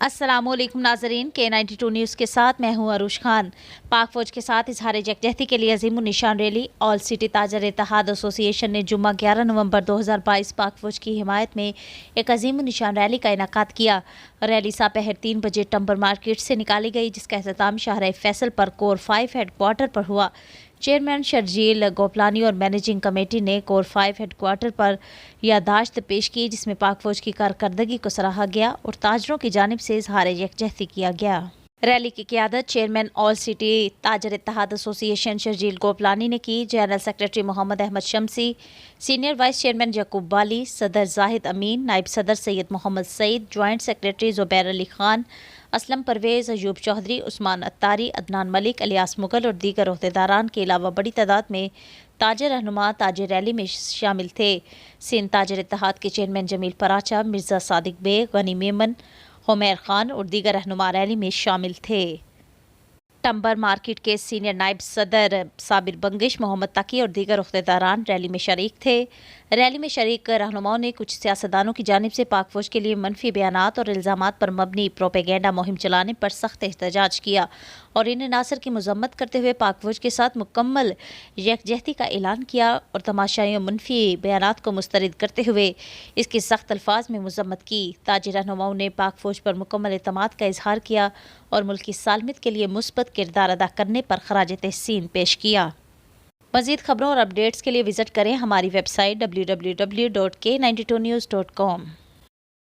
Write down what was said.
السلام علیکم ناظرین، K92 نیوز کے ساتھ میں ہوں عروش خان۔ پاک فوج کے ساتھ اظہار یکجہتی کے لیے عظیم النشان ریلی آل سٹی تاجر اتحاد ایسوسی ایشن نے جمعہ 11 نومبر 2022 پاک فوج کی حمایت میں ایک عظیم النشان ریلی کا انعقاد کیا۔ ریلی ساپہر 3 بجے ٹمبر مارکیٹ سے نکالی گئی، جس کا اختتام شاہراہ فیصل پر کور 5 ہیڈ کوارٹر پر ہوا۔ چیئرمین شرجیل گوپلانی اور مینیجنگ کمیٹی نے کور 5 ہیڈ کوارٹر پر یادداشت پیش کی، جس میں پاک فوج کی کارکردگی کو سراہا گیا اور تاجروں کی جانب سے اظہار یکجہتی کیا گیا۔ ریلی کی قیادت چیئرمین آل سٹی تاجر اتحاد ایسوسی ایشن شرجیل گوپلانی نے کی۔ جنرل سیکریٹری محمد احمد شمسی، سینئر وائس چیئرمین یعقوب والی، صدر زاہد امین، نائب صدر سید محمد سعید، جوائنٹ سیکریٹری زبیر علی خان، اسلم پرویز، ایوب چودھری، عثمان اتاری، عدنان ملک، الیاس مغل اور دیگر عہدیداران کے علاوہ بڑی تعداد میں تاجر رہنما تاجر ریلی میں شامل تھے۔ سندھ تاجر اتحاد کے چیئرمین جمیل پراچا، مرزا صادق بیگ، غنی میمن، حمیر خان اور دیگر رہنما ریلی میں شامل تھے۔ ٹمبر مارکیٹ کے سینئر نائب صدر صابر بنگش، محمد تقی اور دیگر عہدیداران ریلی میں شریک تھے۔ ریلی میں شریک رہنماؤں نے کچھ سیاستدانوں کی جانب سے پاک فوج کے لیے منفی بیانات اور الزامات پر مبنی پروپیگنڈا مہم چلانے پر سخت احتجاج کیا اور ان عناصر کی مذمت کرتے ہوئے پاک فوج کے ساتھ مکمل یکجہتی کا اعلان کیا اور تماشائیوں منفی بیانات کو مسترد کرتے ہوئے اس کی سخت الفاظ میں مذمت کی۔ تاجر رہنماؤں نے پاک فوج پر مکمل اعتماد کا اظہار کیا اور ملک کی سالمیت کے لیے مثبت کردار ادا کرنے پر خراج تحسین پیش کیا۔ مزید خبروں اور اپڈیٹس کے لیے وزٹ کریں ہماری ویب سائٹ www.k92news.com۔